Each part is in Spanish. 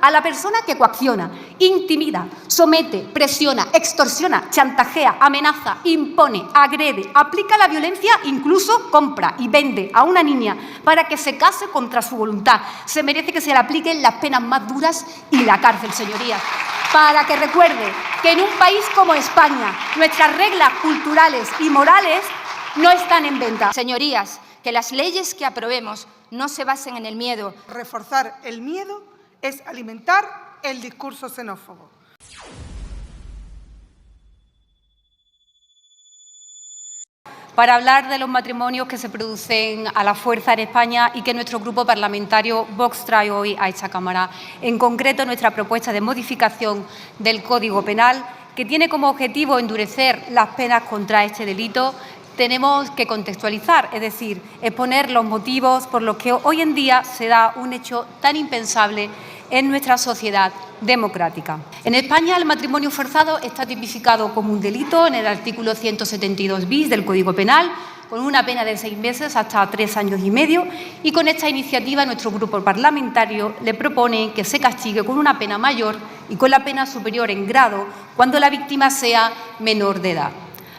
A la persona que coacciona, intimida, somete, presiona, extorsiona, chantajea, amenaza, impone, agrede, aplica la violencia, incluso compra y vende a una niña para que se case contra su voluntad, se merece que se le apliquen las penas más duras y la cárcel, señorías. Para que recuerde que en un país como España nuestras reglas culturales y morales no están en venta. Señorías, que las leyes que aprobemos no se basen en el miedo. Reforzar el miedo es alimentar el discurso xenófobo. Para hablar de los matrimonios que se producen a la fuerza en España y que nuestro grupo parlamentario Vox trae hoy a esta Cámara. En concreto, nuestra propuesta de modificación del Código Penal, que tiene como objetivo endurecer las penas contra este delito. Tenemos que contextualizar, es decir, exponer los motivos por los que hoy en día se da un hecho tan impensable en nuestra sociedad democrática. En España, el matrimonio forzado está tipificado como un delito en el artículo 172 bis del Código Penal, con una pena de 6 meses hasta 3 años y medio, y con esta iniciativa nuestro grupo parlamentario le propone que se castigue con una pena mayor y con la pena superior en grado cuando la víctima sea menor de edad.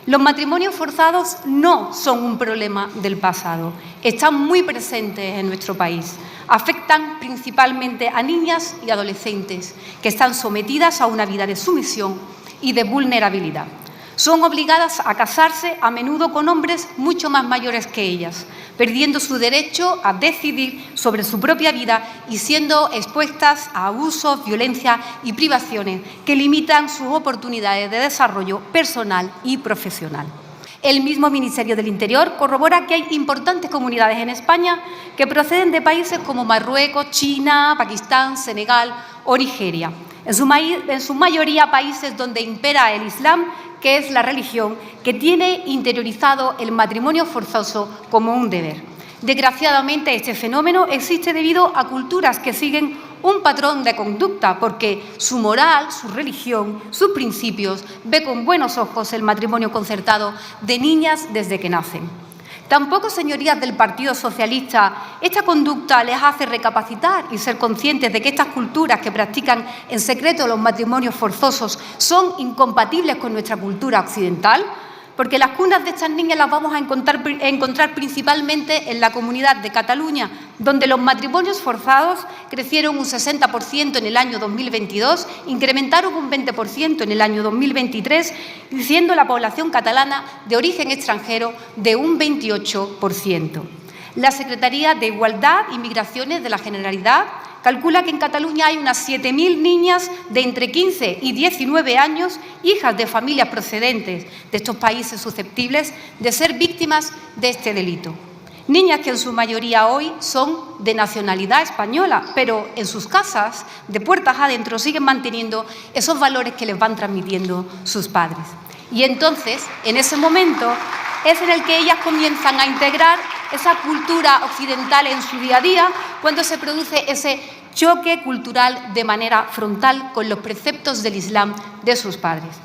Los matrimonios forzados no son un problema del pasado, están muy presentes en nuestro país. Afectan principalmente a niñas y adolescentes que están sometidas a una vida de sumisión y de vulnerabilidad. Son obligadas a casarse a menudo con hombres mucho más mayores que ellas, perdiendo su derecho a decidir sobre su propia vida y siendo expuestas a abusos, violencia y privaciones que limitan sus oportunidades de desarrollo personal y profesional. El mismo Ministerio del Interior corrobora que hay importantes comunidades en España que proceden de países como Marruecos, China, Pakistán, Senegal o Nigeria. En su mayoría países donde impera el Islam, que es la religión que tiene interiorizado el matrimonio forzoso como un deber. Desgraciadamente, este fenómeno existe debido a culturas que siguen un patrón de conducta, porque su moral, su religión, sus principios, ve con buenos ojos el matrimonio concertado de niñas desde que nacen. Tampoco, señorías del Partido Socialista, esta conducta les hace recapacitar y ser conscientes de que estas culturas que practican en secreto los matrimonios forzosos son incompatibles con nuestra cultura occidental, porque las cunas de estas niñas las vamos a encontrar principalmente en la Comunidad de Cataluña, donde los matrimonios forzados crecieron un 60% en el año 2022, incrementaron un 20% en el año 2023, siendo la población catalana de origen extranjero de un 28%. La Secretaría de Igualdad y Migraciones de la Generalidad calcula que en Cataluña hay unas 7.000 niñas de entre 15 y 19 años, hijas de familias procedentes de estos países susceptibles de ser víctimas de este delito. Niñas que en su mayoría hoy son de nacionalidad española, pero en sus casas, de puertas adentro, siguen manteniendo esos valores que les van transmitiendo sus padres. Y entonces, en ese momento, es en el que ellas comienzan a integrar esa cultura occidental en su día a día, cuando se produce ese choque cultural de manera frontal con los preceptos del Islam de sus padres.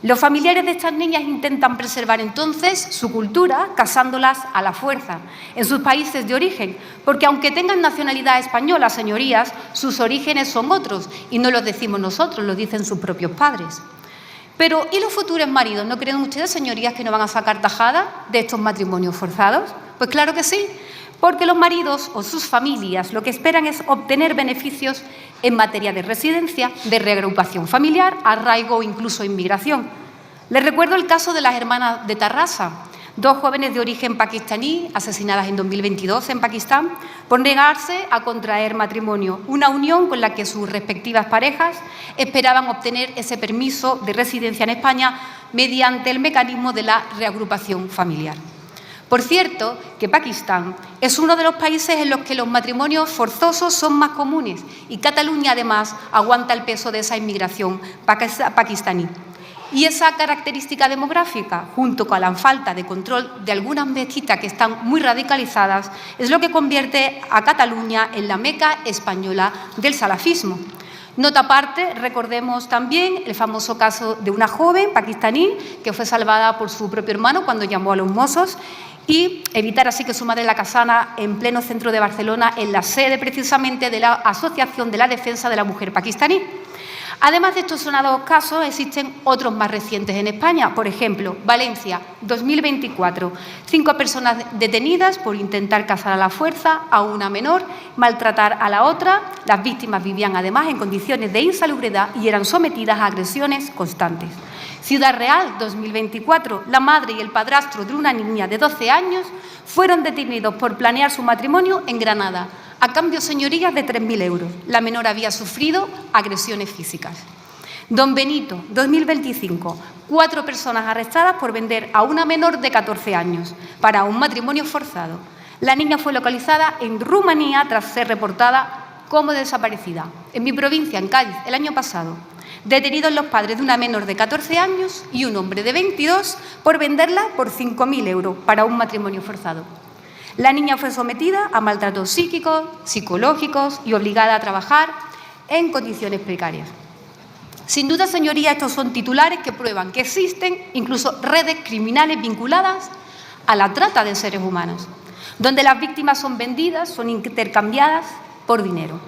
Los familiares de estas niñas intentan preservar entonces su cultura casándolas a la fuerza en sus países de origen, porque aunque tengan nacionalidad española, señorías, sus orígenes son otros y no los decimos nosotros, lo dicen sus propios padres. Pero, ¿y los futuros maridos? ¿No creen ustedes, señorías, que no van a sacar tajada de estos matrimonios forzados? Pues claro que sí, porque los maridos o sus familias lo que esperan es obtener beneficios en materia de residencia, de reagrupación familiar, arraigo o incluso inmigración. Les recuerdo el caso de las hermanas de Tarrasa, 2 jóvenes de origen pakistaní asesinadas en 2022 en Pakistán por negarse a contraer matrimonio, una unión con la que sus respectivas parejas esperaban obtener ese permiso de residencia en España mediante el mecanismo de la reagrupación familiar. Por cierto, que Pakistán es uno de los países en los que los matrimonios forzosos son más comunes y Cataluña, además, aguanta el peso de esa inmigración pakistaní. Y esa característica demográfica, junto con la falta de control de algunas mezquitas que están muy radicalizadas, es lo que convierte a Cataluña en la meca española del salafismo. Nota aparte, recordemos también el famoso caso de una joven pakistaní que fue salvada por su propio hermano cuando llamó a los mozos y evitar así que su madre la casara en pleno centro de Barcelona, en la sede precisamente de la Asociación de la Defensa de la Mujer Pakistaní. Además de estos sonados casos, existen otros más recientes en España. Por ejemplo, Valencia, 2024, 5 personas detenidas por intentar casar a la fuerza a una menor, maltratar a la otra. Las víctimas vivían además en condiciones de insalubridad y eran sometidas a agresiones constantes. Ciudad Real, 2024, la madre y el padrastro de una niña de 12 años fueron detenidos por planear su matrimonio en Granada, a cambio, señorías, de 3.000 euros. La menor había sufrido agresiones físicas. Don Benito, 2025, 4 personas arrestadas por vender a una menor de 14 años para un matrimonio forzado. La niña fue localizada en Rumanía tras ser reportada como desaparecida. En mi provincia, en Cádiz, el año pasado, detenidos los padres de una menor de 14 años y un hombre de 22 por venderla por 5.000 euros para un matrimonio forzado. La niña fue sometida a maltratos psíquicos, psicológicos y obligada a trabajar en condiciones precarias. Sin duda, señorías, estos son titulares que prueban que existen incluso redes criminales vinculadas a la trata de seres humanos, donde las víctimas son vendidas, son intercambiadas por dinero.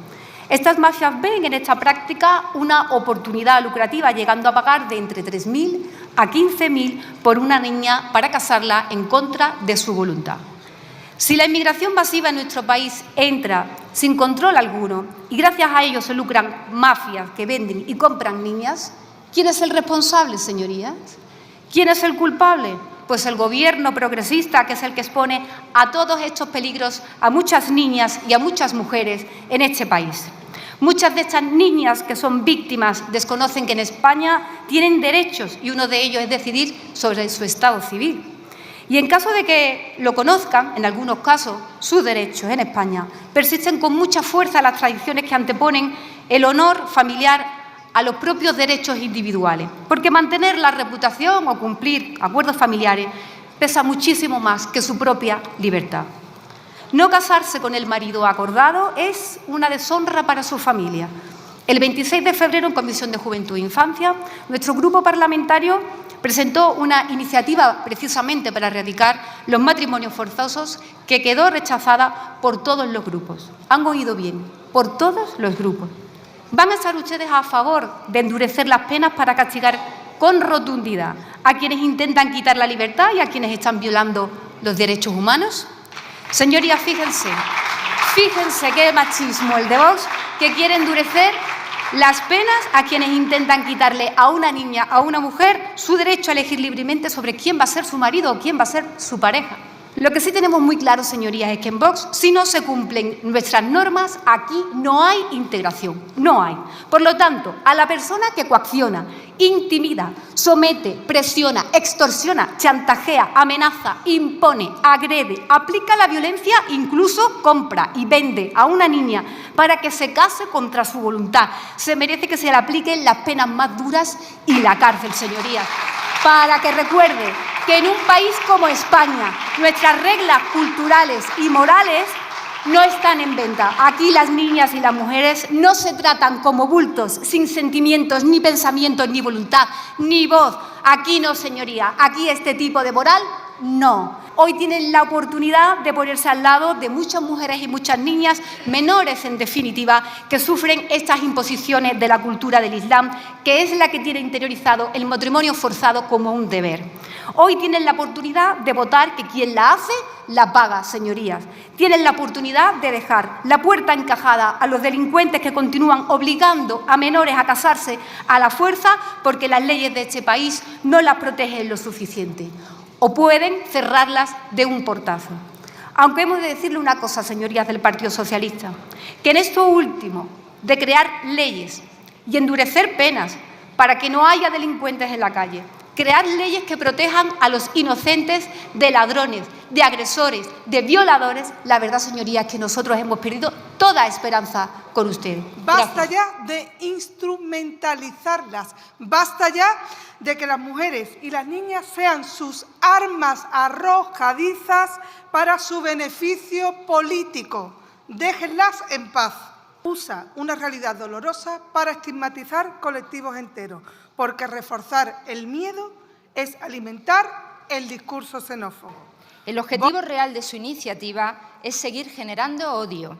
Estas mafias ven en esta práctica una oportunidad lucrativa, llegando a pagar de entre 3.000 a 15.000 por una niña para casarla en contra de su voluntad. Si la inmigración masiva en nuestro país entra sin control alguno y gracias a ello se lucran mafias que venden y compran niñas, ¿quién es el responsable, señorías? ¿Quién es el culpable? Pues el Gobierno progresista, que es el que expone a todos estos peligros a muchas niñas y a muchas mujeres en este país. Muchas de estas niñas que son víctimas desconocen que en España tienen derechos y uno de ellos es decidir sobre su estado civil. Y en caso de que lo conozcan, en algunos casos, sus derechos en España, persisten con mucha fuerza las tradiciones que anteponen el honor familiar a los propios derechos individuales, porque mantener la reputación o cumplir acuerdos familiares pesa muchísimo más que su propia libertad. No casarse con el marido acordado es una deshonra para su familia. El 26 de febrero, en Comisión de Juventud e Infancia, nuestro grupo parlamentario presentó una iniciativa precisamente para erradicar los matrimonios forzosos que quedó rechazada por todos los grupos. Han oído bien, por todos los grupos. ¿Van a estar ustedes a favor de endurecer las penas para castigar con rotundidad a quienes intentan quitar la libertad y a quienes están violando los derechos humanos? Señorías, fíjense qué machismo el de Vox, que quiere endurecer las penas a quienes intentan quitarle a una niña, a una mujer, su derecho a elegir libremente sobre quién va a ser su marido o quién va a ser su pareja. Lo que sí tenemos muy claro, señorías, es que en Vox, si no se cumplen nuestras normas, aquí no hay integración, no hay. Por lo tanto, a la persona que coacciona, intimida, somete, presiona, extorsiona, chantajea, amenaza, impone, agrede, aplica la violencia, incluso compra y vende a una niña para que se case contra su voluntad, se merece que se le apliquen las penas más duras y la cárcel, señorías. Para que recuerde que en un país como España nuestras reglas culturales y morales no están en venta. Aquí las niñas y las mujeres no se tratan como bultos, sin sentimientos, ni pensamientos, ni voluntad, ni voz. Aquí no, señoría. Aquí este tipo de moral, no. Hoy tienen la oportunidad de ponerse al lado de muchas mujeres y muchas niñas, menores en definitiva, que sufren estas imposiciones de la cultura del Islam, que es la que tiene interiorizado el matrimonio forzado como un deber. Hoy tienen la oportunidad de votar que quien la hace, la paga, señorías. Tienen la oportunidad de dejar la puerta encajada a los delincuentes que continúan obligando a menores a casarse a la fuerza porque las leyes de este país no las protegen lo suficiente. O pueden cerrarlas de un portazo. Aunque hemos de decirle una cosa, señorías del Partido Socialista, que en esto último de crear leyes y endurecer penas para que no haya delincuentes en la calle, crear leyes que protejan a los inocentes de ladrones, de agresores, de violadores, la verdad, señorías, es que nosotros hemos perdido toda esperanza con ustedes. Basta ya de instrumentalizarlas, basta ya de que las mujeres y las niñas sean sus armas arrojadizas para su beneficio político. Déjenlas en paz. Usa una realidad dolorosa para estigmatizar colectivos enteros, porque reforzar el miedo es alimentar el discurso xenófobo. El objetivo real de su iniciativa es seguir generando odio.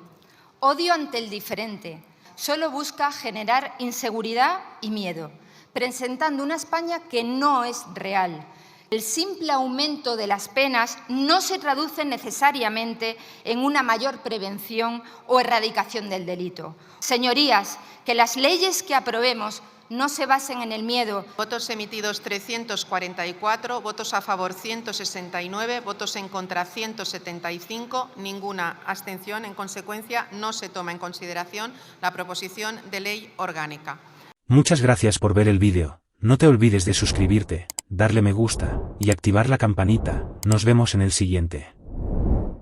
Odio ante el diferente. Solo busca generar inseguridad y miedo, presentando una España que no es real. El simple aumento de las penas no se traduce necesariamente en una mayor prevención o erradicación del delito. Señorías, que las leyes que aprobemos no se basen en el miedo. Votos emitidos 344, votos a favor 169, votos en contra 175, ninguna abstención. En consecuencia, no se toma en consideración la proposición de ley orgánica. Muchas gracias por ver el vídeo. No te olvides de suscribirte, darle me gusta y activar la campanita. Nos vemos en el siguiente.